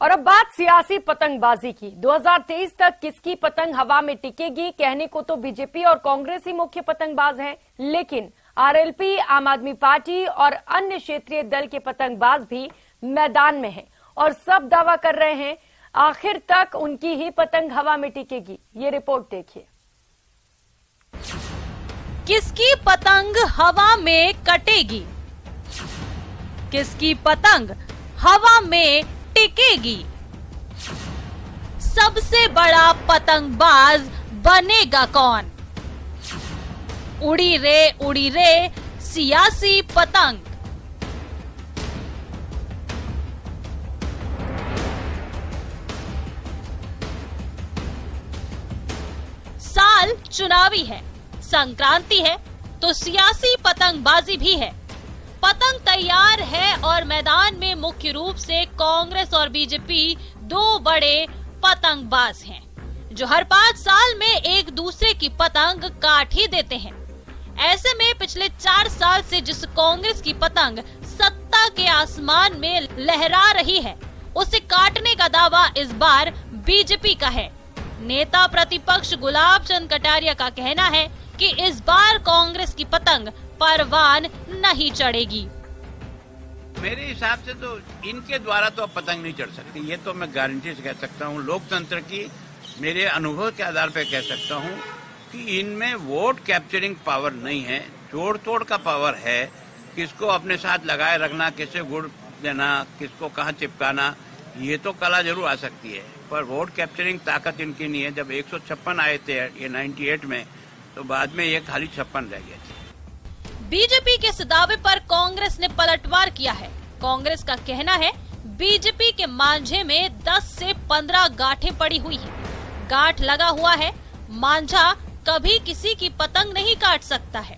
और अब बात सियासी पतंगबाजी की। 2023 तक किसकी पतंग हवा में टिकेगी, कहने को तो बीजेपी और कांग्रेस ही मुख्य पतंगबाज हैं, लेकिन आरएलपी, आम आदमी पार्टी और अन्य क्षेत्रीय दल के पतंगबाज भी मैदान में हैं और सब दावा कर रहे हैं आखिर तक उनकी ही पतंग हवा में टिकेगी। ये रिपोर्ट देखिए। किसकी पतंग हवा में कटेगी, किसकी पतंग हवा में टिकेगी, सबसे बड़ा पतंगबाज बनेगा कौन? उड़ी रे सियासी पतंग। साल चुनावी है, संक्रांति है तो सियासी पतंगबाजी भी है। पतंग तैयार है और मैदान में मुख्य रूप से कांग्रेस और बीजेपी दो बड़े पतंगबाज हैं, जो हर 5 साल में एक दूसरे की पतंग काट ही देते हैं। ऐसे में पिछले 4 साल से जिस कांग्रेस की पतंग सत्ता के आसमान में लहरा रही है, उसे काटने का दावा इस बार बीजेपी का है। नेता प्रतिपक्ष गुलाब चंद कटारिया का कहना है कि इस बार कांग्रेस की पतंग परवान नहीं चढ़ेगी। मेरे हिसाब से तो इनके द्वारा तो अब पतंग नहीं चढ़ सकती, ये तो मैं गारंटी से कह सकता हूँ। लोकतंत्र की मेरे अनुभव के आधार पर कह सकता हूँ कि इनमें वोट कैप्चरिंग पावर नहीं है, जोड़ तोड़ का पावर है। किसको अपने साथ लगाए रखना, किसे गुड़ देना, किसको कहाँ चिपकाना, ये तो कला जरूर आ सकती है, पर वोट कैप्चरिंग ताकत इनकी नहीं है। जब 156 आए थे ये 98 में, तो बाद में ये खाली 56 रह गए थे। बीजेपी के इस दावे पर कांग्रेस ने पलटवार किया है। कांग्रेस का कहना है बीजेपी के मांझे में 10 से 15 गांठें पड़ी हुई हैं। गांठ लगा हुआ है, मांझा कभी किसी की पतंग नहीं काट सकता है।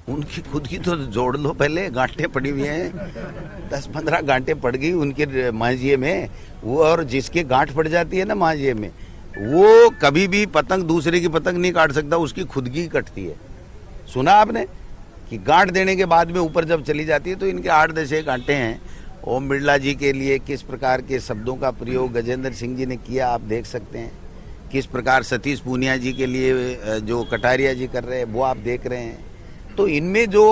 उनकी खुद की तो जोड़ लो, पहले गांठें पड़ी हुई हैं, 10-15 गांठें पड़ गई उनके मांझिए में। वो और जिसके गांठ पड़ जाती है ना मांझिए में, वो कभी भी पतंग दूसरे की पतंग नहीं काट सकता, उसकी खुद की कटती है। सुना आपने कि गांठ देने के बाद में ऊपर जब चली जाती है तो इनके 8-10 गांठें हैं। ओम बिरला जी के लिए किस प्रकार के शब्दों का प्रयोग गजेंद्र सिंह जी ने किया, आप देख सकते हैं। किस प्रकार सतीश पूनिया जी के लिए जो कटारिया जी कर रहे हैं, वो आप देख रहे हैं। तो इनमें जो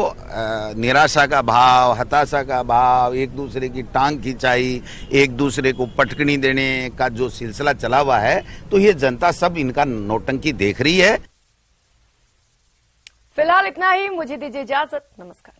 निराशा का भाव, हताशा का भाव, एक दूसरे की टांग खिंचाई, एक दूसरे को पटकनी देने का जो सिलसिला चला हुआ है, तो ये जनता सब इनका नौटंकी देख रही है। फिलहाल इतना ही, मुझे दीजिए इजाजत, नमस्कार।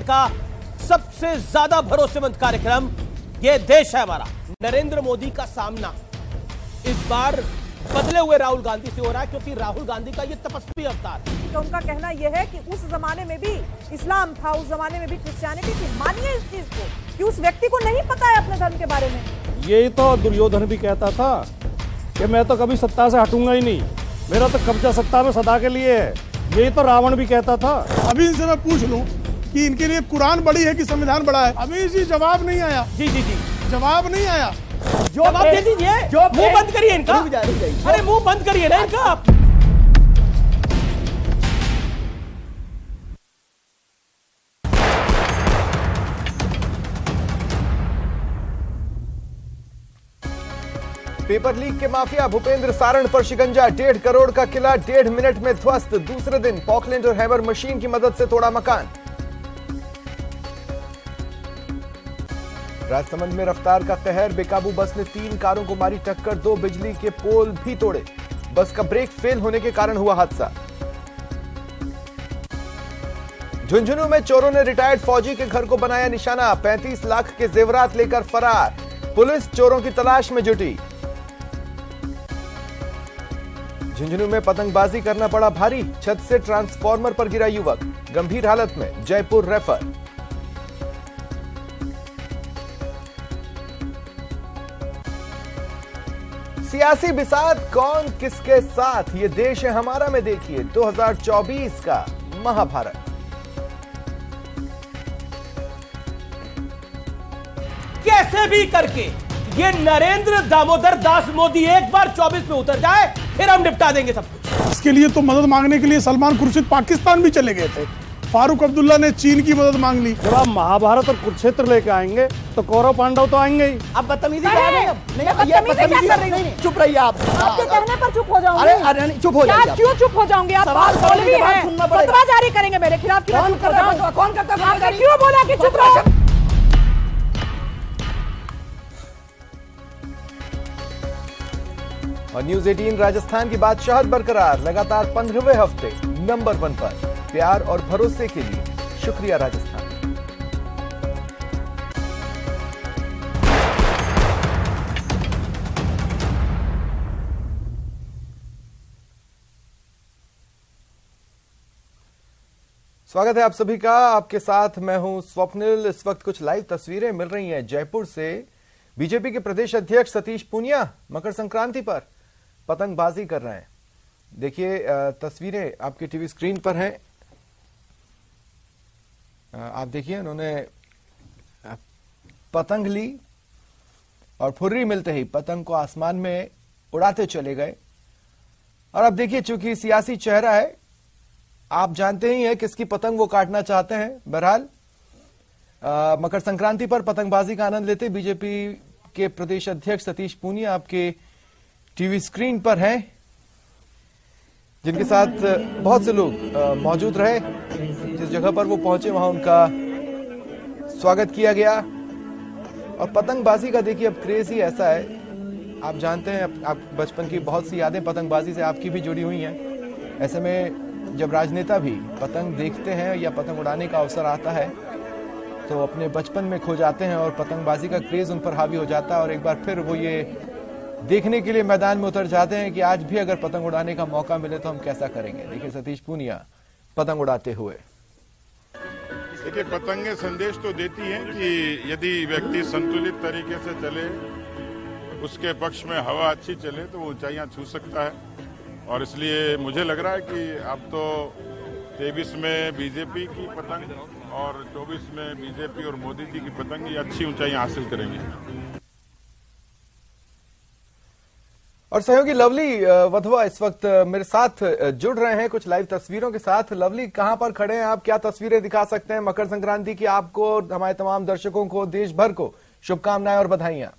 का सबसे ज्यादा भरोसेमंद कार्यक्रम ये देश है हमारा। नरेंद्र मोदी का सामना इस बार बदले हुए राहुल गांधी से हो रहा है, क्योंकि राहुल गांधी का ये तपस्वी अवतार है। तो उनका कहना यह है कि उस जमाने में भी इस्लाम था, उस जमाने में भी क्रिश्चियनिटी थी। मानिए इस चीज को कि उस व्यक्ति को नहीं पता है अपने धर्म के बारे में। यही तो दुर्योधन भी कहता था कि मैं तो कभी सत्ता से हटूंगा ही नहीं, मेरा तो कब्जा सत्ता में सदा के लिए है। यही तो रावण भी कहता था। अभी इनसे मैं पूछ लूं कि इनके लिए कुरान बड़ी है कि संविधान बड़ा है? अभी जी जवाब नहीं आया। जी जी जी जवाब नहीं आया। जवाब दे दीजिए। मुंह बंद करिए इनका। अरे मुंह बंद करिए ना इनका। पेपर लीक के माफिया भूपेंद्र सारण पर शिकंजा। 1.5 करोड़ का किला 1.5 मिनट में ध्वस्त। दूसरे दिन पॉकलैंड और हैमर मशीन की मदद से तोड़ा मकान। राजसमंद में रफ्तार का कहर। बेकाबू बस ने 3 कारों को मारी टक्कर। 2 बिजली के पोल भी तोड़े। बस का ब्रेक फेल होने के कारण हुआ हादसा। झुंझुनू में चोरों ने रिटायर्ड फौजी के घर को बनाया निशाना। 35 लाख के जेवरात लेकर फरार। पुलिस चोरों की तलाश में जुटी। झुंझुनू में पतंगबाजी करना पड़ा भारी। छत से ट्रांसफार्मर पर गिरा युवक, गंभीर हालत में जयपुर रेफर। सियासी बिसात कौन किसके साथ, ये देश है हमारा में देखिए 2024 का महाभारत। कैसे भी करके ये नरेंद्र दामोदर दास मोदी एक बार 24 में उतर जाए, फिर हम निपटा देंगे सब कुछ। इसके लिए तो मदद मांगने के लिए सलमान खुर्शीद पाकिस्तान भी चले गए थे। फारूक अब्दुल्ला ने चीन की मदद मांग ली। जब आप महाभारत और कुरुक्षेत्र लेके आएंगे तो कौरव पांडव तो आएंगे ही। अब बदतमीजी नहीं, चुप रहिए आप। आपके कहने पर चुप हो जाऊंगी। अरे चुप हो जाइए। क्यों चुप हो जाऊंगी आप? मौलवी हैं, फतवा जारी करेंगे मेरे खिलाफ। कौन करता है? आपने क्यों बोला कि चुप रहो? और न्यूज 18 राजस्थान की बादशाहत बरकरार। लगातार 15वें हफ्ते नंबर 1 पर। प्यार और भरोसे के लिए शुक्रिया राजस्थान। स्वागत है आप सभी का। आपके साथ मैं हूं स्वप्निल। इस वक्त कुछ लाइव तस्वीरें मिल रही हैं जयपुर से। बीजेपी के प्रदेश अध्यक्ष सतीश पूनिया मकर संक्रांति पर पतंगबाजी कर रहे हैं। देखिए तस्वीरें आपकी टीवी स्क्रीन पर हैं। आप देखिए उन्होंने पतंग ली और फुर्री मिलते ही पतंग को आसमान में उड़ाते चले गए। और अब देखिए चूंकि सियासी चेहरा है, आप जानते ही हैं किसकी पतंग वो काटना चाहते हैं। बहरहाल मकर संक्रांति पर पतंगबाजी का आनंद लेते बीजेपी के प्रदेश अध्यक्ष सतीश पूनिया आपके टीवी स्क्रीन पर हैं, जिनके साथ बहुत से लोग मौजूद रहे। जिस जगह पर वो पहुंचे वहां उनका स्वागत किया गया। और पतंगबाजी का देखिए अब क्रेज ही ऐसा है। आप जानते हैं आप बचपन की बहुत सी यादें पतंगबाजी से आपकी भी जुड़ी हुई हैं। ऐसे में जब राजनेता भी पतंग देखते हैं या पतंग उड़ाने का अवसर आता है तो अपने बचपन में खो जाते हैं और पतंगबाजी का क्रेज उन पर हावी हो जाता है। और एक बार फिर वो ये देखने के लिए मैदान में उतर जाते हैं कि आज भी अगर पतंग उड़ाने का मौका मिले तो हम कैसा करेंगे। देखिए सतीश पूनिया पतंग उड़ाते हुए। देखिए पतंगें संदेश तो देती हैं कि यदि व्यक्ति संतुलित तरीके से चले, उसके पक्ष में हवा अच्छी चले तो वो ऊंचाइयां छू सकता है। और इसलिए मुझे लग रहा है कि अब तो 23 में बीजेपी की पतंग और 24 में बीजेपी और मोदी जी की पतंग ये अच्छी ऊंचाइयां हासिल करेंगे। और सहयोगी लवली वधवा इस वक्त मेरे साथ जुड़ रहे हैं कुछ लाइव तस्वीरों के साथ। लवली, कहां पर खड़े हैं आप? क्या तस्वीरें दिखा सकते हैं मकर संक्रांति की? आपको, हमारे तमाम दर्शकों को, देश भर को शुभकामनाएं और बधाइयां।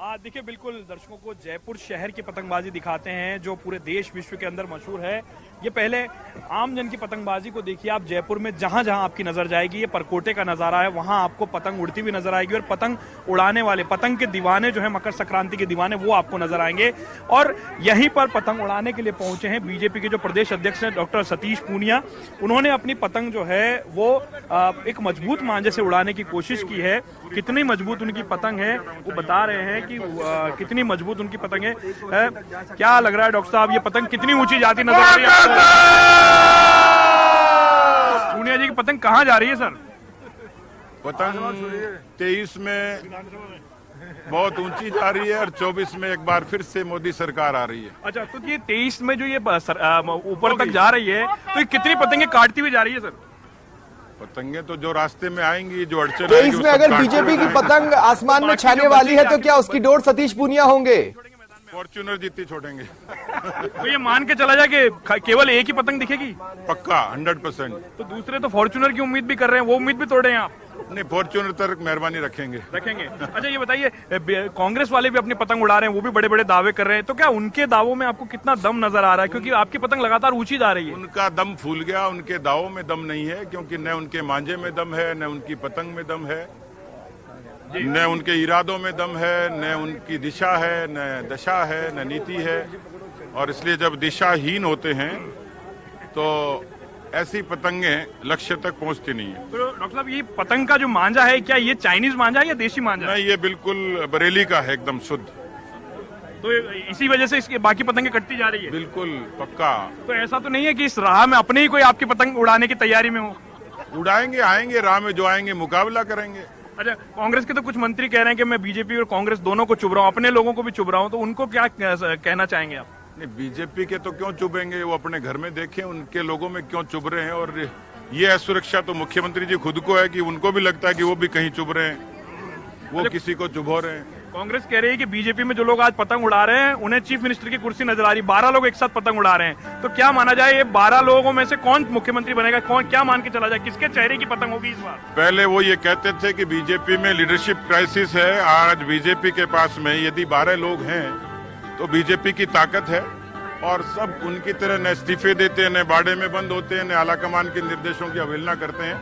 देखिए, बिल्कुल दर्शकों को जयपुर शहर की पतंगबाजी दिखाते हैं जो पूरे देश विश्व के अंदर मशहूर है। ये पहले आम जन की पतंगबाजी को देखिए आप। जयपुर में जहां जहां आपकी नजर जाएगी, ये परकोटे का नजारा है, वहां आपको पतंग उड़ती हुई नजर आएगी और पतंग उड़ाने वाले, पतंग के दीवाने जो है, मकर संक्रांति के दीवाने, वो आपको नजर आएंगे। और यहीं पर पतंग उड़ाने के लिए पहुंचे हैं बीजेपी के जो प्रदेश अध्यक्ष हैं डॉक्टर सतीश पूनिया। उन्होंने अपनी पतंग जो है वो एक मजबूत मांझे से उड़ाने की कोशिश की है। कितनी मजबूत उनकी पतंग है वो बता रहे हैं कि कितनी मजबूत उनकी पतंग है। क्या लग रहा है डॉक्टर साहब, ये पतंग कितनी ऊंची जाती नजर आ रही है? पूनिया जी की पतंग कहाँ जा रही है सर? पतंग 23 में बहुत ऊंची जा रही है और 24 में एक बार फिर से मोदी सरकार आ रही है। अच्छा, तो ये 23 में जो ये ऊपर तक जा रही है, तो ये कितनी पतंगे काटती हुई जा रही है सर? पतंगे तो जो रास्ते में आएंगी, जो अड़चन तो इसमें अगर बीजेपी की पतंग आसमान में छाने वाली है तो क्या उसकी डोर सतीश पूनिया होंगे? फॉर्च्यूनर जितनी छोड़ेंगे। तो ये मान के चला जाए कि केवल एक ही पतंग दिखेगी? पक्का 100%। तो दूसरे तो फॉर्च्यूनर की उम्मीद भी कर रहे हैं, वो उम्मीद भी तोड़ रहे हैं आप? नहीं, फॉर्च्यूनर तक मेहरबानी रखेंगे। अच्छा, ये बताइए, कांग्रेस वाले भी अपनी पतंग उड़ा रहे हैं, वो भी बड़े बड़े दावे कर रहे हैं, तो क्या उनके दावों में आपको कितना दम नजर आ रहा है? क्योंकि आपकी पतंग लगातार ऊंची जा रही है। उनका दम फूल गया, उनके दावों में दम नहीं है, क्योंकि न उनके मांझे में दम है, न उनकी पतंग में दम है, न उनके इरादों में दम है, न उनकी दिशा है, न दशा है, न नीति है। और इसलिए जब दिशाहीन होते हैं तो ऐसी पतंगे लक्ष्य तक पहुंचती नहीं है। तो डॉक्टर साहब, ये पतंग का जो मांझा है, क्या ये चाइनीज मांझा है या देशी मांझा? नहीं, ये बिल्कुल बरेली का है, एकदम शुद्ध। तो इसी वजह से इसकी बाकी पतंगे कटती जा रही है? बिल्कुल पक्का। तो ऐसा तो नहीं है कि इस राह में अपने ही कोई आपकी पतंग उड़ाने की तैयारी में हो? उड़ाएंगे, आएंगे राह में, जो आएंगे मुकाबला करेंगे। अच्छा, कांग्रेस के तो कुछ मंत्री कह रहे हैं कि मैं बीजेपी और कांग्रेस दोनों को चुभ रहा हूँ, अपने लोगों को भी चुभ रहा हूँ, तो उनको क्या कहना चाहेंगे आप? नहीं, बीजेपी के तो क्यों चुभेंगे, वो अपने घर में देखें उनके लोगों में क्यों चुभ रहे हैं। और ये असुरक्षा तो मुख्यमंत्री जी खुद को है कि उनको भी लगता है कि वो भी कहीं चुभ रहे हैं, वो किसी को चुभो रहे हैं। कांग्रेस कह रही है कि बीजेपी में जो लोग आज पतंग उड़ा रहे हैं उन्हें चीफ मिनिस्टर की कुर्सी नजर आ रही है। 12 लोग एक साथ पतंग उड़ा रहे हैं, तो क्या माना जाए, ये 12 लोगों में से कौन मुख्यमंत्री बनेगा? कौन, क्या मान के चला जाए, किसके चेहरे की पतंग होगी इस बार? पहले वो ये कहते थे कि बीजेपी में लीडरशिप क्राइसिस है। आज बीजेपी के पास में यदि 12 लोग हैं तो बीजेपी की ताकत है, और सब उनकी तरह न इस्तीफे देते हैं, न बाड़े में बंद होते हैं, न आलाकमान के निर्देशों की अवहेलना करते हैं।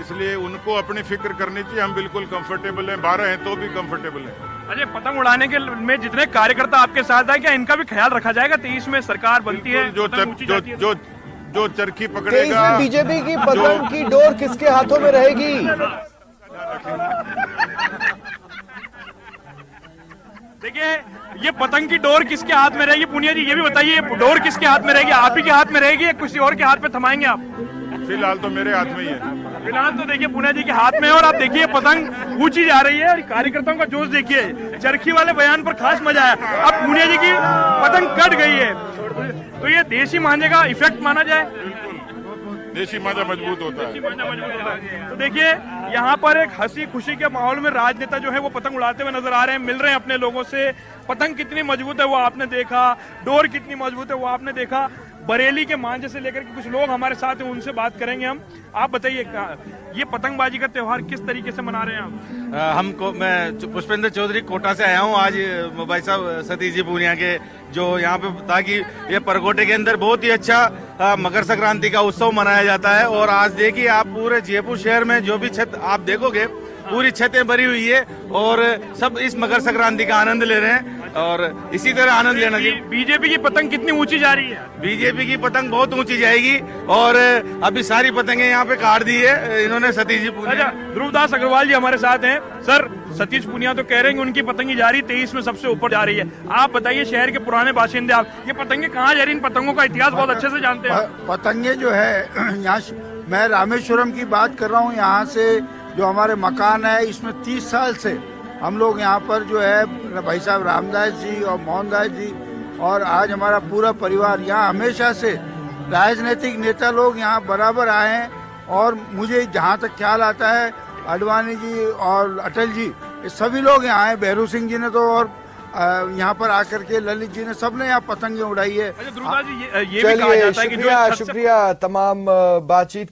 इसलिए उनको अपनी फिक्र करनी चाहिए। हम बिल्कुल कंफर्टेबल हैं, 12 हैं तो भी कंफर्टेबल हैं। अजय, पतंग उड़ाने के में जितने कार्यकर्ता आपके साथ है, क्या इनका भी ख्याल रखा जाएगा? 23 में सरकार बनती है, जो चरखी पकड़ेगा। बीजेपी की पतंग की डोर किसके हाथों में रहेगी? देखिए, ये पतंग की डोर किसके हाथ में रहेगी? पूनिया जी, ये भी बताइए, डोर किसके हाथ में रहेगी? आप ही के हाथ में रहेगी या किसी और के हाथ में थमाएंगे आप? फिलहाल तो मेरे हाथ में ही है। फिलहाल तो देखिए पूनिया जी के हाथ में है, और आप देखिए पतंग ऊंची जा रही है और कार्यकर्ताओं का जोश देखिए। चरखी वाले बयान पर खास मजा आया। अब पूनिया जी की पतंग कट गई है, तो ये देशी मांझे का इफेक्ट माना जाए? देशी मांझा मजबूत होता है। तो देखिए, यहाँ पर एक हंसी खुशी के माहौल में राजनेता जो है वो पतंग उड़ाते हुए नजर आ रहे हैं, मिल रहे हैं अपने लोगों से। पतंग कितनी मजबूत है वो आपने देखा, डोर कितनी मजबूत है वो आपने देखा। बरेली के मांझे से लेकर के कुछ लोग हमारे साथ हैं, उनसे बात करेंगे हम। आप बताइए, ये पतंगबाजी का त्योहार किस तरीके से मना रहे हैं आप? मैं पुष्पेंद्र चौधरी कोटा से आया हूँ आज भाई साहब सतीश जी पूनिया के जो यहाँ पे, ताकि ये परकोटे के अंदर बहुत ही अच्छा मकर संक्रांति का उत्सव मनाया जाता है। और आज देखिए आप पूरे जयपुर शहर में जो भी छत आप देखोगे, पूरी छतें भरी हुई है और सब इस मकर संक्रांति का आनंद ले रहे हैं, और इसी तरह आनंद लेना चाहिए। बीजेपी की पतंग कितनी ऊंची जा रही है? बीजेपी की पतंग बहुत ऊंची जाएगी, और अभी सारी पतंगे यहाँ पे काट दी है इन्होंने सतीश जी पूनिया। ध्रुवदास अग्रवाल जी हमारे साथ हैं। सर, सतीश पूनिया तो कह रहे हैं कि उनकी पतंगी जा रही 23 में सबसे ऊपर जा रही है। आप बताइए, शहर के पुराने बाशिंदे आप, ये पतंगे कहाँ जा रही? इन पतंगों का इतिहास बहुत अच्छे से जानते हैं। पतंगे जो है यहाँ, मैं रामेश्वरम की बात कर रहा हूँ। यहाँ से जो हमारे मकान है, इसमें 30 साल से हम लोग यहाँ पर जो है भाई साहब रामदास जी और मोहनदास जी और आज हमारा पूरा परिवार यहाँ हमेशा से, राजनीतिक नेता लोग यहाँ बराबर आए हैं। और मुझे जहाँ तक ख्याल आता है, आडवाणी जी और अटल जी, ये सभी लोग यहाँ आए। भैरू सिंह जी ने तो, और यहाँ पर आकर के ललित जी ने, सबने यहाँ पतंगे उड़ाई है। चलिए, शुक्रिया तमाम बातचीत